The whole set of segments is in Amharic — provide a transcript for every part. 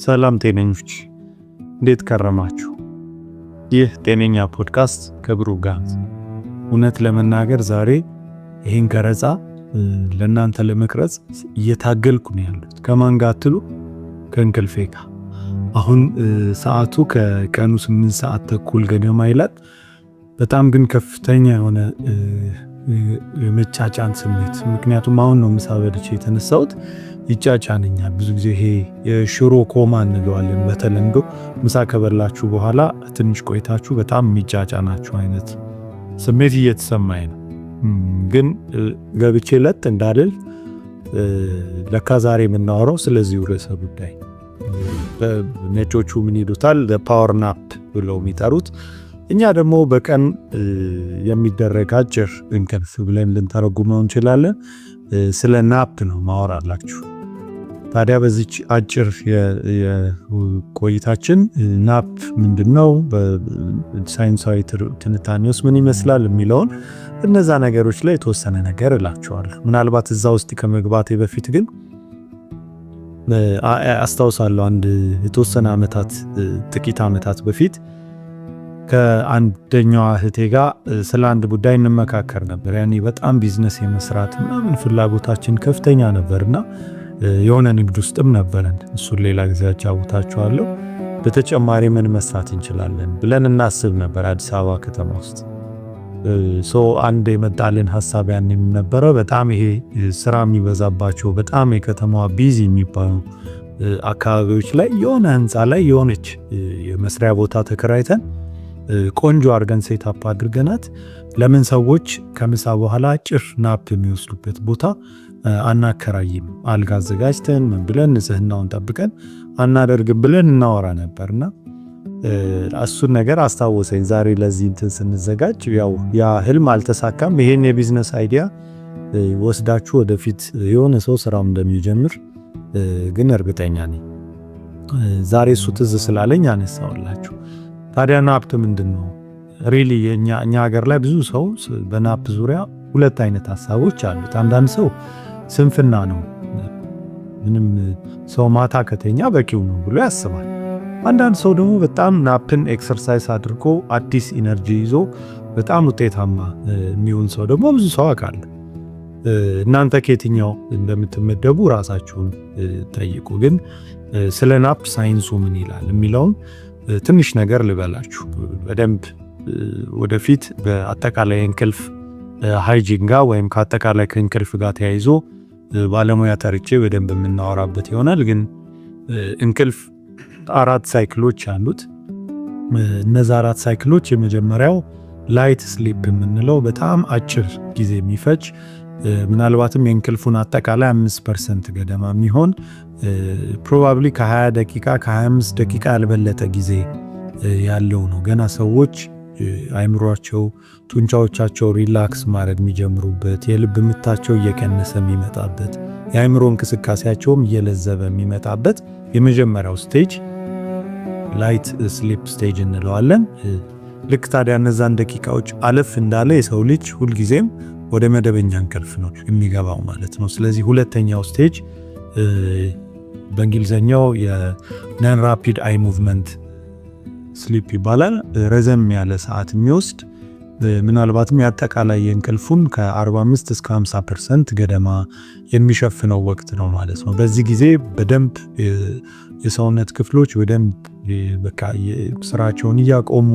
ሰላም ጤነኞች እንዴት ከረማችሁ? ይህ ጤነኛ ፖድካስት ከብሩክ ጋር። እውነት ለመናገር ዛሬ ይህን ቀረጻ ለእናንተ ለመቅረጽ እየታገልኩ ነው ያለሁት። ከማን ጋር አትሉ? ከእንቅልፌ ጋር። አሁን ሰዓቱ ከቀኑ 8 ሰዓት ተኩል ገደማ ይላል። በጣም ግን ከፍተኛ የሆነ የመጫጫን ስሜት፣ ምክንያቱም አሁን ነው ምሳ በልቼ የተነሳሁት። ይጫጫነኛል ብዙ ጊዜ። ይሄ የሽሮ ኮማ እንለዋለን በተለምዶ። ምሳ ከበላችሁ በኋላ ትንሽ ቆይታችሁ በጣም የሚጫጫናችሁ አይነት ስሜት እየተሰማኝ ነው። ግን ገብቼ ለጥ እንዳልል ለካ ዛሬ የምናወራው ስለዚህ ርዕሰ ጉዳይ ነጮቹ ምን ይሉታል? ፓወር ናፕ ብለው የሚጠሩት፣ እኛ ደግሞ በቀን የሚደረግ አጭር እንቅልፍ ብለን ልንተረጉመው እንችላለን። ስለ ናፕ ነው ማወራላችሁ። ታዲያ በዚች አጭር የቆይታችን ናፕ ምንድነው፣ በሳይንሳዊ ትንታኔ ውስጥ ምን ይመስላል የሚለውን እነዛ ነገሮች ላይ የተወሰነ ነገር እላችኋለሁ። ምናልባት እዛ ውስጥ ከመግባቴ በፊት ግን አስታውሳለሁ አንድ የተወሰነ ዓመታት ጥቂት ዓመታት በፊት ከአንደኛዋ እህቴ ጋር ስለ አንድ ጉዳይ እንመካከር ነበር። ያኔ በጣም ቢዝነስ የመስራት ምናምን ፍላጎታችን ከፍተኛ ነበርና የሆነ ንግድ ውስጥም ነበረን። እሱን ሌላ ጊዜ አጫውታችኋለሁ። በተጨማሪ ምን መስራት እንችላለን ብለን እናስብ ነበር አዲስ አበባ ከተማ ውስጥ። አንድ የመጣልን ሐሳብ ያኔ ነበረ፣ በጣም ይሄ ስራ የሚበዛባቸው በጣም የከተማዋ ቢዚ የሚባሉ አካባቢዎች ላይ የሆነ ህንፃ ላይ የሆነች የመስሪያ ቦታ ተከራይተን ቆንጆ አድርገን ሴታፕ አድርገናት ለምን ሰዎች ከምሳ በኋላ አጭር ናፕ የሚወስዱበት ቦታ አናከራይም? አልጋ አዘጋጅተን ምን ብለን ንጽህናውን ጠብቀን አናደርግም ብለን እናወራ ነበርና እሱን ነገር አስታወሰኝ ዛሬ ለዚህ እንትን ስንዘጋጅ። ያው ያ ህልም አልተሳካም። ይሄን የቢዝነስ አይዲያ ወስዳችሁ ወደፊት የሆነ ሰው ስራው እንደሚጀምር ግን እርግጠኛ ነኝ። ዛሬ እሱ ትዝ ስላለኝ አነሳውላችሁ። ታዲያ ናፕ ምንድነው? ሪሊ እኛ ሀገር ላይ ብዙ ሰው በናፕ ዙሪያ ሁለት አይነት ሐሳቦች አሉት። አንዳንድ ሰው ስንፍና ነው፣ ምንም ሰው ማታ ከተኛ በቂው ነው ብሎ ያስባል። አንዳንድ ሰው ደግሞ በጣም ናፕን ኤክሰርሳይዝ አድርጎ አዲስ ኢነርጂ ይዞ በጣም ውጤታማ የሚሆን ሰው ደግሞ ብዙ ሰው አውቃለሁ። እናንተ ከየትኛው እንደምትመደቡ ራሳችሁን ጠይቁ። ግን ስለ ናፕ ሳይንሱ ምን ይላል የሚለውን ትንሽ ነገር ልበላችሁ። በደንብ ወደፊት በአጠቃላይ እንቅልፍ ሃይጂን ጋር ወይም ከአጠቃላይ ከእንቅልፍ ጋር ተያይዞ ባለሙያ ተርቼ በደንብ የምናወራበት ይሆናል። ግን እንቅልፍ 4 ሳይክሎች አሉት። እነዛ 4 ሳይክሎች የመጀመሪያው ላይት ስሊፕ የምንለው በጣም አጭር ጊዜ የሚፈጅ ምናልባትም የእንቅልፉን አጠቃላይ 5% ገደማ የሚሆን ፕሮባብሊ ከ20 ደቂቃ ከ25 ደቂቃ ያልበለጠ ጊዜ ያለው ነው። ገና ሰዎች አይምሯቸው ጡንቻዎቻቸው ሪላክስ ማድረግ የሚጀምሩበት፣ የልብ ምታቸው እየቀነሰ የሚመጣበት፣ የአይምሮ እንቅስቃሴያቸውም እየለዘበ የሚመጣበት የመጀመሪያው ስቴጅ ላይት ስሊፕ ስቴጅ እንለዋለን። ልክ ታዲያ እነዛን ደቂቃዎች አለፍ እንዳለ የሰው ልጅ ሁልጊዜም ወደ መደበኛ እንቅልፍ ነው የሚገባው ማለት ነው። ስለዚህ ሁለተኛው ስቴጅ በእንግሊዘኛው የነን ራፒድ አይ ሙቭመንት ስሊፕ ይባላል። ረዘም ያለ ሰዓት የሚወስድ ምናልባትም ያጠቃላይ የእንቅልፉን ከ45 እስከ 50% ገደማ የሚሸፍነው ወቅት ነው ማለት ነው። በዚህ ጊዜ በደንብ የሰውነት ክፍሎች በደንብ በቃ ስራቸውን እያቆሙ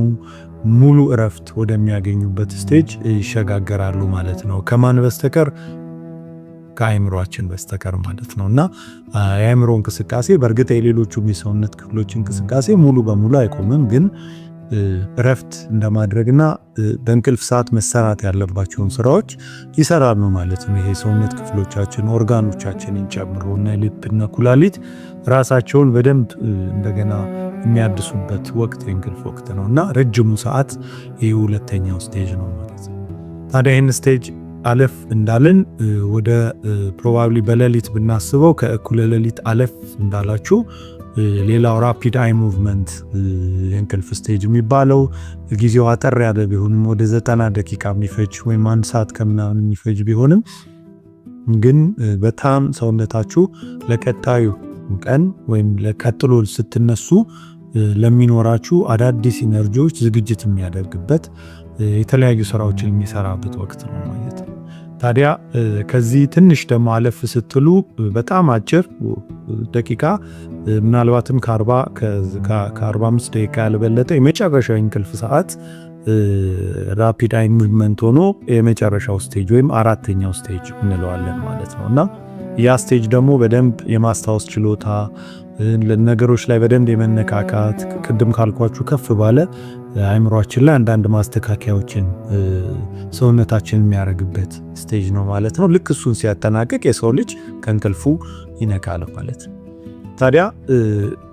ሙሉ እረፍት ወደሚያገኙበት ስቴጅ ይሸጋገራሉ ማለት ነው። ከማን በስተቀር? ከአይምሮአችን በስተቀር ማለት ነው። እና የአይምሮ እንቅስቃሴ በእርግጥ የሌሎቹም የሰውነት ክፍሎች እንቅስቃሴ ሙሉ በሙሉ አይቆምም፣ ግን እረፍት እንደማድረግና በእንቅልፍ ሰዓት መሰራት ያለባቸውን ስራዎች ይሰራሉ ማለት ነው። ይሄ ሰውነት ክፍሎቻችን ኦርጋኖቻችንን ጨምሮ እና ልብና ኩላሊት ራሳቸውን በደንብ እንደገና የሚያድሱበት ወቅት የእንቅልፍ ወቅት ነው እና ረጅሙ ሰዓት ይህ ሁለተኛው ስቴጅ ነው ማለት ነው። ታዲያ ይህን ስቴጅ አለፍ እንዳልን ወደ ፕሮባብሊ በሌሊት ብናስበው ከእኩለ ሌሊት አለፍ እንዳላችሁ ሌላው ራፒድ አይ ሙቭመንት የእንቅልፍ ስቴጅ የሚባለው ጊዜው አጠር ያለ ቢሆንም ወደ 90 ደቂቃ የሚፈጅ ወይም 1 ሰዓት ከምናምን የሚፈጅ ቢሆንም ግን በጣም ሰውነታችሁ ለቀጣዩ ቀን ወይም ለቀጥሎ ስትነሱ ለሚኖራችሁ አዳዲስ ኢነርጂዎች ዝግጅት የሚያደርግበት የተለያዩ ስራዎችን የሚሰራበት ወቅት ነው ማለት ነው። ታዲያ ከዚህ ትንሽ ደግሞ አለፍ ስትሉ በጣም አጭር ደቂቃ ምናልባትም ከ45 ደቂቃ ያልበለጠ የመጨረሻው እንቅልፍ ሰዓት ራፒድ አይ ሙቭመንት ሆኖ የመጨረሻው ስቴጅ ወይም አራተኛው ስቴጅ እንለዋለን ማለት ነው። እና ያ ስቴጅ ደግሞ በደንብ የማስታወስ ችሎታ ነገሮች ላይ በደንብ የመነካካት ቅድም ካልኳችሁ ከፍ ባለ አይምሮአችን ላይ አንዳንድ ማስተካከያዎችን ሰውነታችን የሚያደርግበት ስቴጅ ነው ማለት ነው። ልክ እሱን ሲያጠናቅቅ የሰው ልጅ ከእንቅልፉ ይነቃል ማለት ነው። ታዲያ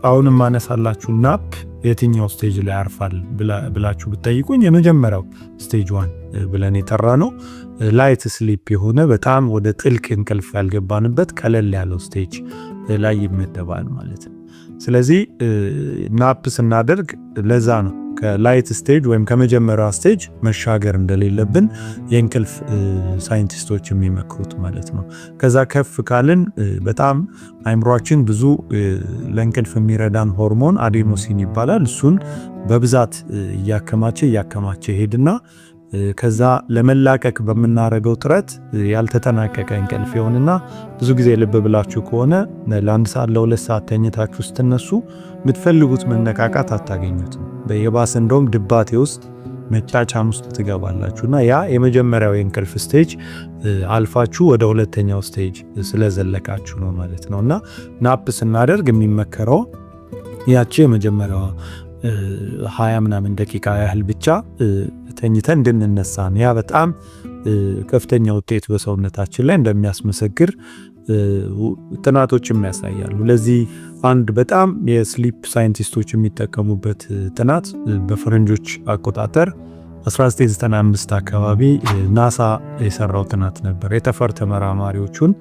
አሁንም ማነሳላችሁ ናፕ የትኛው ስቴጅ ላይ ያርፋል ብላችሁ ብትጠይቁኝ የመጀመሪያው ስቴጅ 1 ብለን የጠራ ነው ላይት ስሊፕ የሆነ በጣም ወደ ጥልቅ እንቅልፍ ያልገባንበት ቀለል ያለው ስቴጅ ላይ ይመደባል ማለት ነው። ስለዚህ ናፕ ስናደርግ ለዛ ነው ከላይት ስቴጅ ወይም ከመጀመሪያው ስቴጅ መሻገር እንደሌለብን የእንቅልፍ ሳይንቲስቶች የሚመክሩት ማለት ነው። ከዛ ከፍ ካልን በጣም አይምሮአችን ብዙ ለእንቅልፍ የሚረዳን ሆርሞን አዴኖሲን ይባላል። እሱን በብዛት እያከማቸ ሄድና ከዛ ለመላቀቅ በምናረገው ጥረት ያልተጠናቀቀ እንቅልፍ ይሆንና ብዙ ጊዜ ልብ ብላችሁ ከሆነ ለ1 ሰዓት ለ2 ሰዓት ተኝታችሁ ስትነሱ የምትፈልጉት መነቃቃት አታገኙትም። በየባስ እንደውም ድባቴ ውስጥ መጫጫን ውስጥ ትገባላችሁና ያ የመጀመሪያው የእንቅልፍ ስቴጅ አልፋችሁ ወደ ሁለተኛው ስቴጅ ስለዘለቃችሁ ነው ማለት ነው። እና ናፕ ስናደርግ የሚመከረው ያቺ የመጀመሪያዋ 20 ምናምን ደቂቃ ያህል ብቻ ተኝተን እንድንነሳ ነው። ያ በጣም ከፍተኛ ውጤት በሰውነታችን ላይ እንደሚያስመሰግር ጥናቶችም ያሳያሉ። ለዚህ አንድ በጣም የስሊፕ ሳይንቲስቶች የሚጠቀሙበት ጥናት በፈረንጆች አቆጣጠር 1995 አካባቢ ናሳ የሰራው ጥናት ነበር። የጠፈር ተመራማሪዎቹን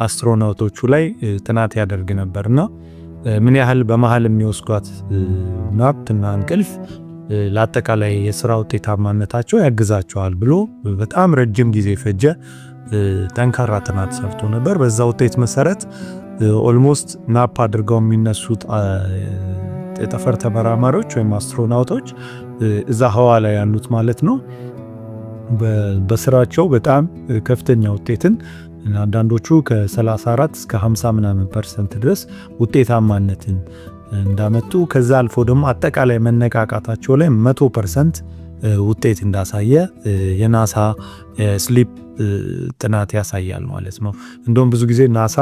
አስትሮናውቶቹ ላይ ጥናት ያደርግ ነበርና ምን ያህል በመሃል የሚወስዷት ናፕና እንቅልፍ ለአጠቃላይ የሥራ ውጤታማነታቸው ያግዛቸዋል ብሎ በጣም ረጅም ጊዜ ፈጀ ጠንካራ ጥናት ሰርቶ ነበር። በዛ ውጤት መሰረት ኦልሞስት ናፕ አድርገው የሚነሱት የጠፈር ተመራማሪዎች ወይም አስትሮናውቶች እዛ ህዋ ላይ ያሉት ማለት ነው በስራቸው በጣም ከፍተኛ ውጤትን አንዳንዶቹ ከ34 እስከ 50 ምናምን % ድረስ ውጤታማነትን እንዳመጡ ከዛ አልፎ ደግሞ አጠቃላይ መነቃቃታቸው ላይ 100% ውጤት እንዳሳየ የናሳ ስሊፕ ጥናት ያሳያል ማለት ነው። እንደውም ብዙ ጊዜ ናሳ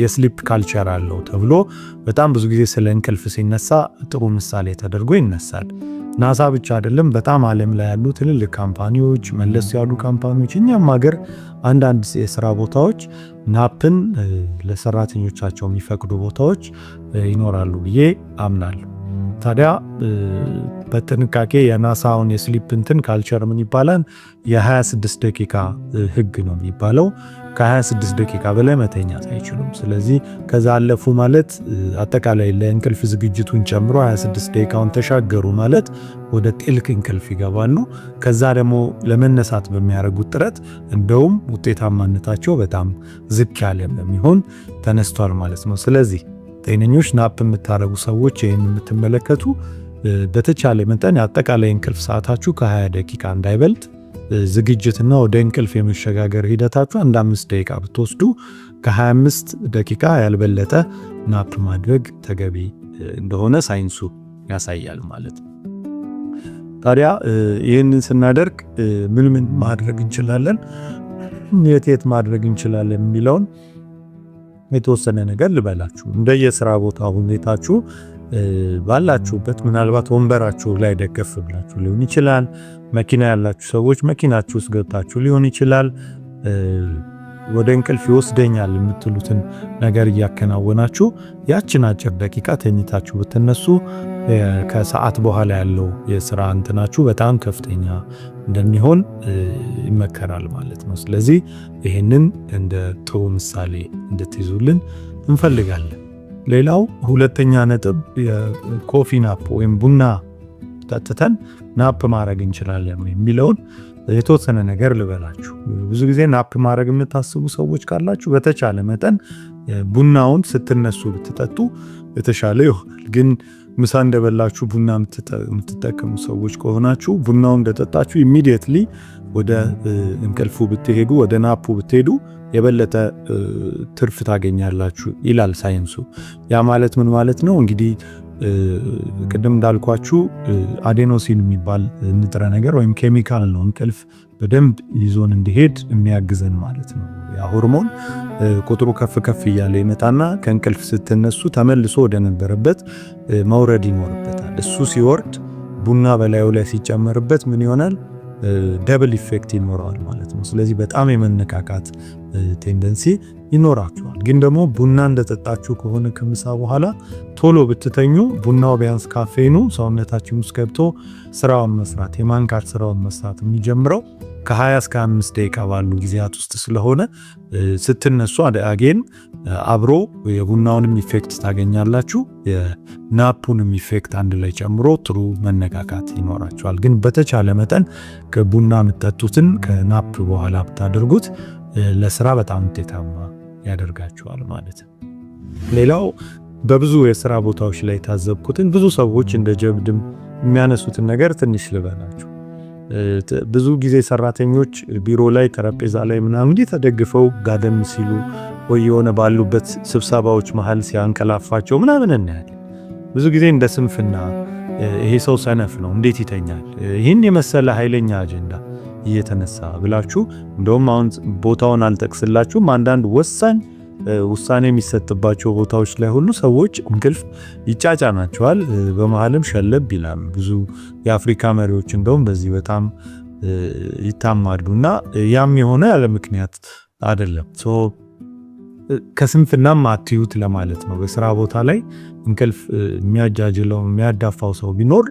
የስሊፕ ካልቸር አለው ተብሎ በጣም ብዙ ጊዜ ስለ እንቅልፍ ሲነሳ ጥሩ ምሳሌ ተደርጎ ይነሳል። ናሳ ብቻ አይደለም፣ በጣም ዓለም ላይ ያሉ ትልልቅ ካምፓኒዎች፣ መለስ ያሉ ካምፓኒዎች፣ እኛም ሀገር አንዳንድ የሥራ ቦታዎች ናፕን ለሰራተኞቻቸው የሚፈቅዱ ቦታዎች ይኖራሉ ብዬ አምናለሁ። ታዲያ በጥንቃቄ የናሳውን የስሊፕ እንትን ካልቸር ምን ይባላል? የ26 ደቂቃ ህግ ነው የሚባለው። ከ26 ደቂቃ በላይ መተኛት አይችሉም። ስለዚህ ከዛ አለፉ ማለት አጠቃላይ ለእንቅልፍ ዝግጅቱን ጨምሮ 26 ደቂቃውን ተሻገሩ ማለት ወደ ጥልቅ እንቅልፍ ይገባሉ። ከዛ ደግሞ ለመነሳት በሚያደርጉት ጥረት እንደውም ውጤታማነታቸው በጣም ዝቅ ያለ በሚሆን ተነስቷል ማለት ነው። ስለዚህ ጤነኞች ናፕ የምታደርጉ ሰዎች ይህን የምትመለከቱ በተቻለ መጠን አጠቃላይ እንቅልፍ ሰዓታችሁ ከ20 ደቂቃ እንዳይበልጥ ዝግጅትና ወደ እንቅልፍ የመሸጋገር ሂደታችሁ 5 ደቂቃ ብትወስዱ ከ25 ደቂቃ ያልበለጠ ናፕ ማድረግ ተገቢ እንደሆነ ሳይንሱ ያሳያል ማለት ነው። ታዲያ ይህንን ስናደርግ ምን ማድረግ እንችላለን፣ የት ማድረግ እንችላለን የሚለውን የተወሰነ ነገር ልበላችሁ። እንደየሥራ ቦታ ሁኔታችሁ ባላችሁበት ምናልባት ወንበራችሁ ላይ ደገፍ ብላችሁ ሊሆን ይችላል። መኪና ያላችሁ ሰዎች መኪናችሁ ውስጥ ገብታችሁ ሊሆን ይችላል። ወደ እንቅልፍ ይወስደኛል የምትሉትን ነገር እያከናወናችሁ ያችን አጭር ደቂቃ ተኝታችሁ ብትነሱ ከሰዓት በኋላ ያለው የሥራ እንትናችሁ በጣም ከፍተኛ እንደሚሆን ይመከራል ማለት ነው። ስለዚህ ይህንን እንደ ጥሩ ምሳሌ እንድትይዙልን እንፈልጋለን። ሌላው ሁለተኛ ነጥብ የኮፊ ናፕ ወይም ቡና ጠጥተን ናፕ ማድረግ እንችላለን የሚለውን የተወሰነ ነገር ልበላችሁ። ብዙ ጊዜ ናፕ ማድረግ የምታስቡ ሰዎች ካላችሁ በተቻለ መጠን ቡናውን ስትነሱ ብትጠጡ የተሻለ ይሆናል። ግን ምሳ እንደበላችሁ ቡና የምትጠቀሙ ሰዎች ከሆናችሁ ቡናውን እንደጠጣችሁ ኢሚዲየትሊ ወደ እንቅልፉ ብትሄዱ፣ ወደ ናፑ ብትሄዱ የበለጠ ትርፍ ታገኛላችሁ ይላል ሳይንሱ። ያ ማለት ምን ማለት ነው? እንግዲህ ቅድም እንዳልኳችሁ አዴኖሲን የሚባል ንጥረ ነገር ወይም ኬሚካል ነው እንቅልፍ በደንብ ይዞን እንዲሄድ የሚያግዘን ማለት ነው። ያ ሆርሞን ቁጥሩ ከፍ ከፍ እያለ ይመጣና ከእንቅልፍ ስትነሱ ተመልሶ ወደ ነበረበት መውረድ ይኖርበታል። እሱ ሲወርድ ቡና በላዩ ላይ ሲጨመርበት ምን ይሆናል? ደብል ኢፌክት ይኖረዋል ማለት ነው። ስለዚህ በጣም የመነቃቃት ቴንደንሲ ይኖራችኋል። ግን ደግሞ ቡና እንደጠጣችሁ ከሆነ ከምሳ በኋላ ቶሎ ብትተኙ ቡናው ቢያንስ ካፌኑ ሰውነታችን ውስጥ ገብቶ ስራውን መስራት የማንቃት ስራውን መስራት የሚጀምረው ከ20 እስከ 5 ደቂቃ ባሉ ጊዜያት ውስጥ ስለሆነ ስትነሱ አገን አብሮ የቡናውንም ኢፌክት ታገኛላችሁ፣ የናፑንም ኢፌክት አንድ ላይ ጨምሮ ጥሩ መነቃቃት ይኖራችኋል። ግን በተቻለ መጠን ከቡና የምትጠጡትን ከናፕ በኋላ ብታደርጉት ለስራ በጣም ውጤታማ ያደርጋችኋል ማለት ነው። ሌላው በብዙ የስራ ቦታዎች ላይ ታዘብኩትን ብዙ ሰዎች እንደ ጀብድም የሚያነሱትን ነገር ትንሽ ልበላችሁ። ብዙ ጊዜ ሰራተኞች ቢሮ ላይ ጠረጴዛ ላይ ምናምን ተደግፈው ጋደም ሲሉ ወይ የሆነ ባሉበት ስብሰባዎች መሃል ሲያንቀላፋቸው ምናምን እናያለን። ብዙ ጊዜ እንደ ስንፍና ይሄ ሰው ሰነፍ ነው እንዴት ይተኛል፣ ይህን የመሰለ ኃይለኛ አጀንዳ እየተነሳ ብላችሁ እንደውም አሁን ቦታውን አልጠቅስላችሁም አንዳንድ ወሳኝ ውሳኔ የሚሰጥባቸው ቦታዎች ላይ ሁሉ ሰዎች እንቅልፍ ይጫጫናቸዋል፣ በመሃልም ሸለብ ይላሉ። ብዙ የአፍሪካ መሪዎች እንደውም በዚህ በጣም ይታማሉና ያም የሆነ ያለ ምክንያት አይደለም። ከስንፍናም አትዩት ለማለት ነው። በስራ ቦታ ላይ እንቅልፍ የሚያጃጅለው የሚያዳፋው ሰው ቢኖር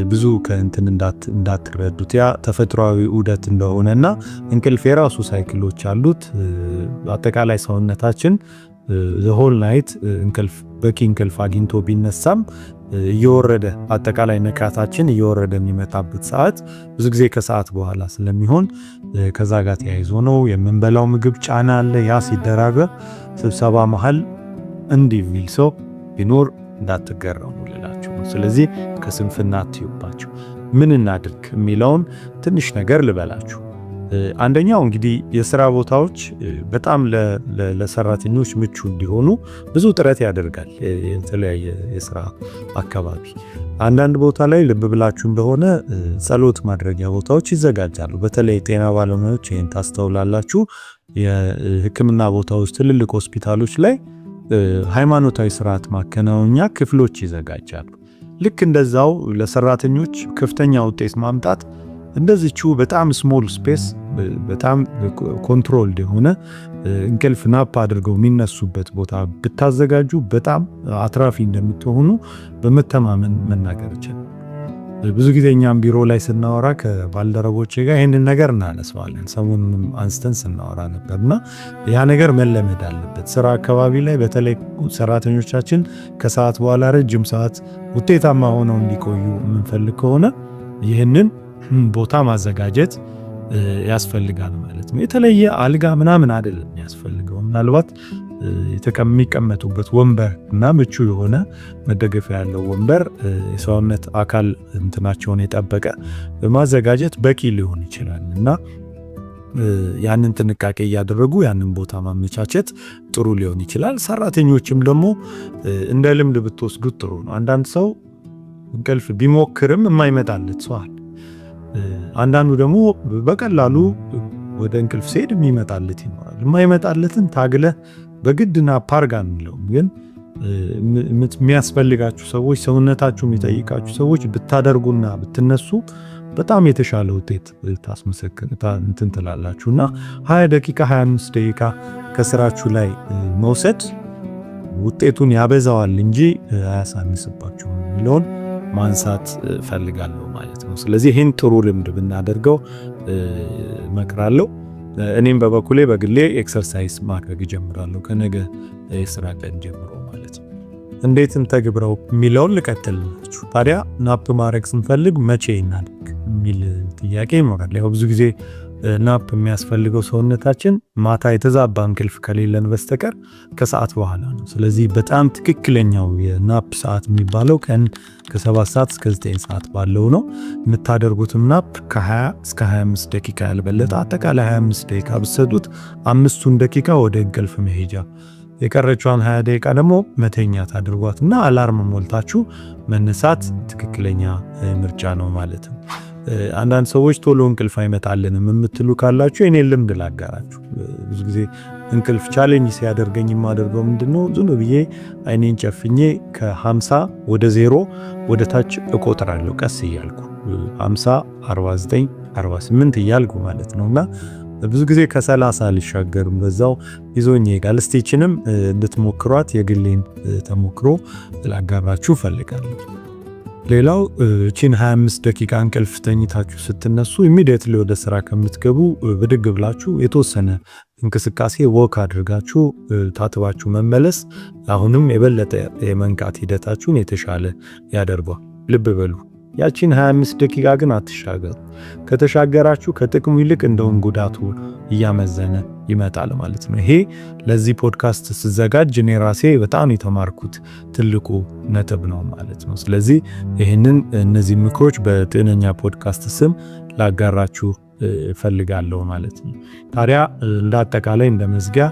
ብዙ ከእንትን እንዳትረዱት ያ ተፈጥሯዊ ዑደት እንደሆነና እንቅልፍ የራሱ ሳይክሎች አሉት። አጠቃላይ ሰውነታችን ዘሆል ናይት እንቅልፍ በቂ እንቅልፍ አግኝቶ ቢነሳም እየወረደ አጠቃላይ ንቃታችን እየወረደ የሚመጣበት ሰዓት ብዙ ጊዜ ከሰዓት በኋላ ስለሚሆን ከዛ ጋር ተያይዞ ነው። የምንበላው ምግብ ጫና አለ። ያ ሲደራረብ ስብሰባ መሃል እንዲህ የሚል ሰው ቢኖር እንዳትገረሙ ልላችሁ። ስለዚህ ከስንፍና አትዩባችሁ። ምን እናድርግ የሚለውን ትንሽ ነገር ልበላችሁ። አንደኛው እንግዲህ የሥራ ቦታዎች በጣም ለሰራተኞች ምቹ እንዲሆኑ ብዙ ጥረት ያደርጋል የተለያየ የሥራ አካባቢ። አንዳንድ ቦታ ላይ ልብ ብላችሁ እንደሆነ ጸሎት ማድረጊያ ቦታዎች ይዘጋጃሉ። በተለይ ጤና ባለሙያዎች ይህን ታስተውላላችሁ። የሕክምና ቦታዎች፣ ትልልቅ ሆስፒታሎች ላይ ሃይማኖታዊ ስርዓት ማከናወኛ ክፍሎች ይዘጋጃሉ። ልክ እንደዛው ለሰራተኞች ከፍተኛ ውጤት ማምጣት እንደዚህው በጣም ስሞል ስፔስ በጣም ኮንትሮልድ የሆነ እንቅልፍ ናፕ አድርገው የሚነሱበት ቦታ ብታዘጋጁ በጣም አትራፊ እንደምትሆኑ በመተማመን መናገር ይችላል። ብዙ ጊዜ እኛም ቢሮ ላይ ስናወራ ከባልደረቦቼ ጋር ይህንን ነገር እናነሳዋለን። ሰሞኑንም አንስተን ስናወራ ነበርና ያ ነገር መለመድ አለበት። ስራ አካባቢ ላይ በተለይ ሰራተኞቻችን ከሰዓት በኋላ ረጅም ሰዓት ውጤታማ ሆነው እንዲቆዩ የምንፈልግ ከሆነ ይህንን ቦታ ማዘጋጀት ያስፈልጋል ማለት ነው። የተለየ አልጋ ምናምን አይደለም ያስፈልገው። ምናልባት የሚቀመጡበት ወንበር እና ምቹ የሆነ መደገፊያ ያለው ወንበር የሰውነት አካል እንትናቸውን የጠበቀ በማዘጋጀት በቂ ሊሆን ይችላል እና ያንን ጥንቃቄ እያደረጉ ያንን ቦታ ማመቻቸት ጥሩ ሊሆን ይችላል። ሰራተኞችም ደግሞ እንደ ልምድ ብትወስዱት ጥሩ ነው። አንዳንድ ሰው እንቅልፍ ቢሞክርም የማይመጣለት ሰው አለ። አንዳንዱ ደግሞ በቀላሉ ወደ እንቅልፍ ሲሄድ የሚመጣለት ይኖራል። የማይመጣለትን ታግለ በግድና ፓርጋን ነው። ግን የሚያስፈልጋችሁ ሰዎች፣ ሰውነታችሁ የሚጠይቃችሁ ሰዎች ብታደርጉና ብትነሱ በጣም የተሻለ ውጤት እንትን ትላላችሁና 20 ደቂቃ 25 ደቂቃ ከስራችሁ ላይ መውሰድ ውጤቱን ያበዛዋል እንጂ አያሳንስባችሁ የሚለውን ማንሳት ፈልጋለሁ ማለት ነው። ስለዚህ ይህን ጥሩ ልምድ ብናደርገው መክራለሁ። እኔም በበኩሌ በግሌ ኤክሰርሳይዝ ማድረግ ጀምራለሁ ከነገ የስራ ቀን ጀምሮ ማለት ነው። እንዴት እንተግብረው የሚለውን ልቀጥልላችሁ። ታዲያ ናፕ ማድረግ ስንፈልግ መቼ እናድርግ የሚል ጥያቄ ይኖራል። ያው ብዙ ጊዜ ናፕ የሚያስፈልገው ሰውነታችን ማታ የተዛባ እንቅልፍ ከሌለን በስተቀር ከሰዓት በኋላ ነው። ስለዚህ በጣም ትክክለኛው የናፕ ሰዓት የሚባለው ቀን ከ7 ሰዓት እስከ 9 ሰዓት ባለው ነው። የምታደርጉትም ናፕ ከ20 እስከ 25 ደቂቃ ያልበለጠ አጠቃላይ 25 ደቂቃ ብትሰጡት 5ቱን ደቂቃ ወደ እንቅልፍ መሄጃ የቀረችዋን 20 ደቂቃ ደግሞ መተኛት አድርጓትና አላርም ሞልታችሁ መነሳት ትክክለኛ ምርጫ ነው ማለት ነው። አንዳንድ ሰዎች ቶሎ እንቅልፍ አይመጣልንም የምትሉ ካላችሁ የኔ ልምድ ላጋራችሁ። ብዙ ጊዜ እንቅልፍ ቻሌንጅ ሲያደርገኝ የማደርገው ምንድነው ዝም ብዬ አይኔን ጨፍኜ ከ50 ወደ 0 ወደ ታች እቆጥራለሁ ቀስ እያልኩ 50 49 48 እያልኩ ማለት ነውና ብዙ ጊዜ ከ30 አልሻገርም በዛው ይዞኝ ይጋል። ስቲችንም እንድትሞክሯት የግሌን ተሞክሮ ላጋራችሁ ፈልጋለሁ። ሌላው እቺን 25 ደቂቃ እንቅልፍ ተኝታችሁ ስትነሱ ኢሚዲየትሊ ወደ ስራ ከምትገቡ ብድግ ብላችሁ የተወሰነ እንቅስቃሴ ወክ አድርጋችሁ ታጥባችሁ መመለስ አሁንም የበለጠ የመንቃት ሂደታችሁን የተሻለ ያደርጓል። ልብ በሉ ያቺን 25 ደቂቃ ግን አትሻገሩ። ከተሻገራችሁ ከጥቅሙ ይልቅ እንደውም ጉዳቱ እያመዘነ ይመጣል ማለት ነው። ይሄ ለዚህ ፖድካስት ስዘጋጅ እኔ ራሴ በጣም የተማርኩት ትልቁ ነጥብ ነው ማለት ነው። ስለዚህ እነዚህ ምክሮች በጤነኛ ፖድካስት ስም ላጋራችሁ እፈልጋለሁ ማለት ነው። ታዲያ እንዳጠቃላይ እንደመዝጊያ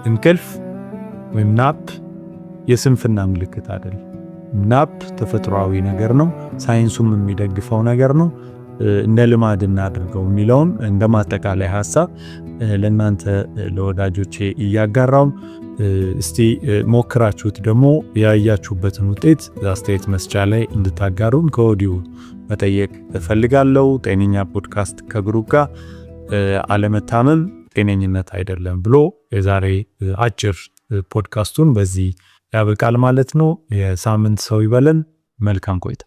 እንቅልፍ ወይም ናፕ የስንፍና ምልክት አይደለም። ናፕ ተፈጥሯዊ ነገር ነው። ሳይንሱም የሚደግፈው ነገር ነው። እንደ ልማድ እናድርገው የሚለውን እንደማጠቃላይ ሐሳብ ለእናንተ ለወዳጆቼ እያጋራው እስቲ ሞክራችሁት ደግሞ ያያችሁበትን ውጤት አስተያየት መስጫ ላይ እንድታጋሩን ከወዲሁ መጠየቅ እፈልጋለሁ። ጤነኛ ፖድካስት ከብሩክ ጋር አለመታመም ጤነኝነት አይደለም ብሎ የዛሬ አጭር ፖድካስቱን በዚህ ያበቃል ማለት ነው። የሳምንት ሰው ይበለን። መልካም ቆይታ